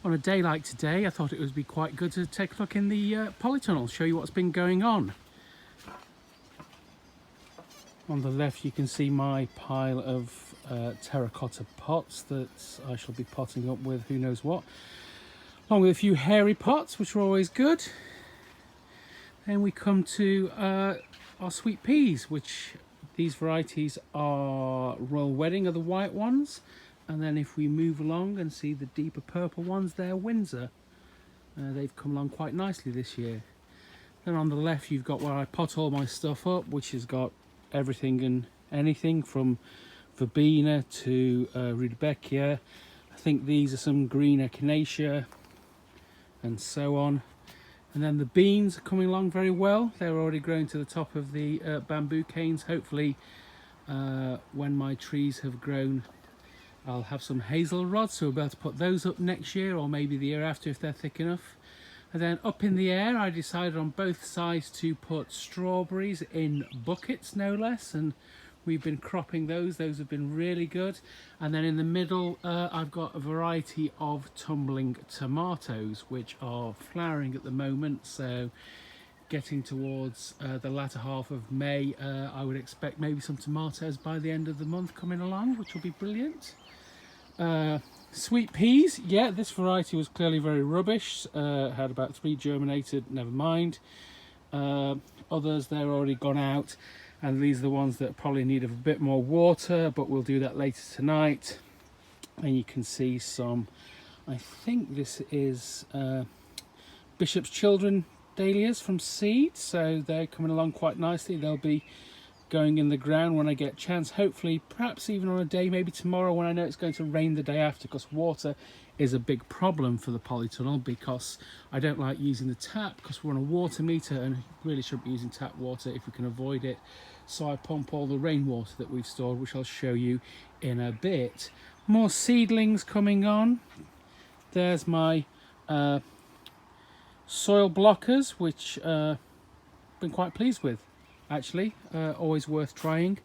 On a day like today, I thought it would be quite good to take a look in the polytunnel, show you what's been going on. On the left you can see my pile of terracotta pots that I shall be potting up with who knows what, along with a few hairy pots which are always good. Then we come to our sweet peas, which these varieties are Royal Wedding are the white ones, and then if we move along and see the deeper purple ones, they're Windsor. They've come along quite nicely this year. Then on the left you've got where I pot all my stuff up, which has got everything and anything from verbena to rudbeckia. I think these are some green echinacea and so on. And then the beans are coming along very well. They're already growing to the top of the bamboo canes. Hopefully when my trees have grown I'll have some hazel rods, so we'll be able to put those up next year, or maybe the year after if they're thick enough. And then up in the air I decided on both sides to put strawberries in buckets no less, and we've been cropping those. Those have been really good. And then in the middle I've got a variety of tumbling tomatoes which are flowering at the moment, so getting towards the latter half of May I would expect maybe some tomatoes by the end of the month coming along, which will be brilliant. Sweet peas, yeah, this variety was clearly very rubbish. Had about 3 germinated, never mind. Others, they're already gone out, and these are the ones that probably need a bit more water, but we'll do that later tonight. And you can see some, I think this is Bishop's Children dahlias from seed, so they're coming along quite nicely. They'll be going in the ground when I get a chance, hopefully perhaps even on a day, maybe tomorrow, when I know it's going to rain the day after, because water is a big problem for the polytunnel, because I don't like using the tap because we're on a water meter and really shouldn't be using tap water if we can avoid it. So I pump all the rainwater that we've stored, which I'll show you in a bit. More seedlings coming on. There's my soil blockers, which I've been quite pleased with. Actually, always worth trying.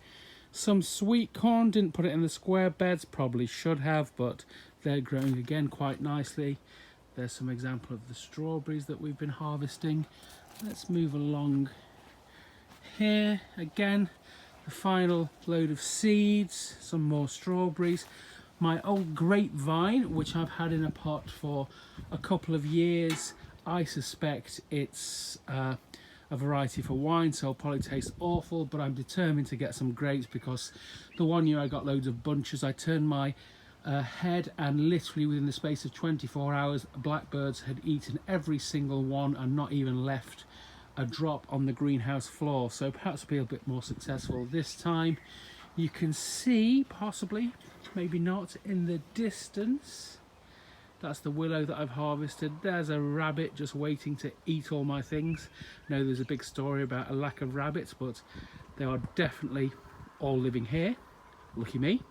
Some sweet corn, didn't put it in the square beds, probably should have, but they're growing again quite nicely. There's some example of the strawberries that we've been harvesting. Let's move along here. Again, the final load of seeds, some more strawberries. My old grapevine, which I've had in a pot for a couple of years, I suspect it's a variety for wine, so it'll probably taste awful, but I'm determined to get some grapes, because the one year I got loads of bunches. I turned my head and literally within the space of 24 hours blackbirds had eaten every single one and not even left a drop on the greenhouse floor, so perhaps be a bit more successful this time. You can see, possibly, maybe not, in the distance, that's the willow that I've harvested. There's a rabbit just waiting to eat all my things. I know there's a big story about a lack of rabbits, but they are definitely all living here. Lucky me.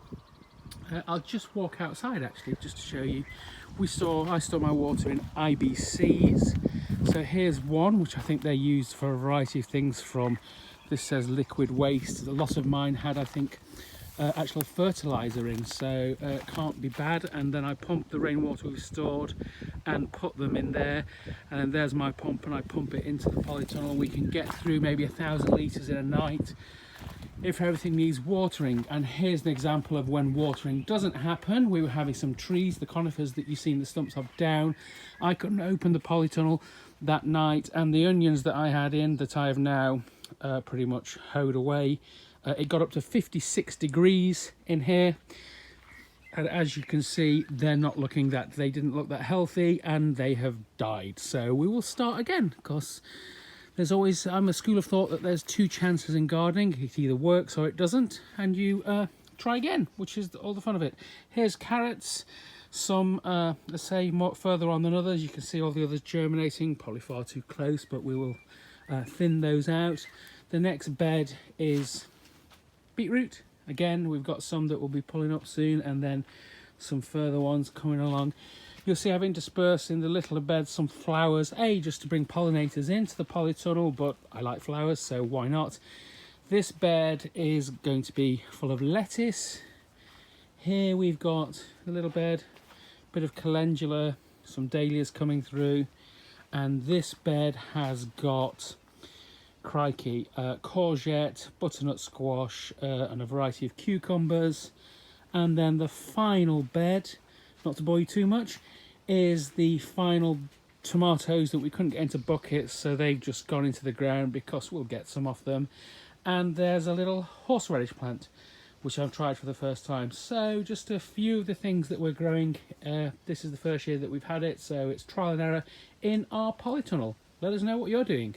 I'll just walk outside actually, just to show you. I store my water in IBCs. So here's one, which I think they're used for a variety of things from, this says liquid waste. A lot of mine had, I think, actual fertilizer in, so it can't be bad. And then I pump the rainwater we've stored and put them in there, and then there's my pump, and I pump it into the polytunnel. We can get through maybe 1,000 litres in a night if everything needs watering. And here's an example of when watering doesn't happen. We were having some trees, the conifers that you've seen the stumps of down. I couldn't open the polytunnel that night, and the onions that I had in, that I have now pretty much hoed away, it got up to 56 degrees in here, and as you can see, they didn't look that healthy, and they have died. So we will start again, because there's always, I'm a school of thought that there's 2 chances in gardening. It either works or it doesn't, and you try again, which is all the fun of it. Here's carrots, some let's say more further on than others. You can see all the others germinating, probably far too close, but we will thin those out. The next bed is beetroot. Again, we've got some that will be pulling up soon, and then some further ones coming along. You'll see I've interspersed in the littler beds some flowers, just to bring pollinators into the polytunnel, but I like flowers, so why not? This bed is going to be full of lettuce. Here we've got a little bed, bit of calendula, some dahlias coming through, and this bed has got, crikey, courgette, butternut squash, and a variety of cucumbers. And then the final bed, not to bore you too much, is the final tomatoes that we couldn't get into buckets, so they've just gone into the ground because we'll get some off them. And there's a little horseradish plant which I've tried for the first time. So just a few of the things that we're growing. This is the first year that we've had it, so it's trial and error in our polytunnel. Let us know what you're doing.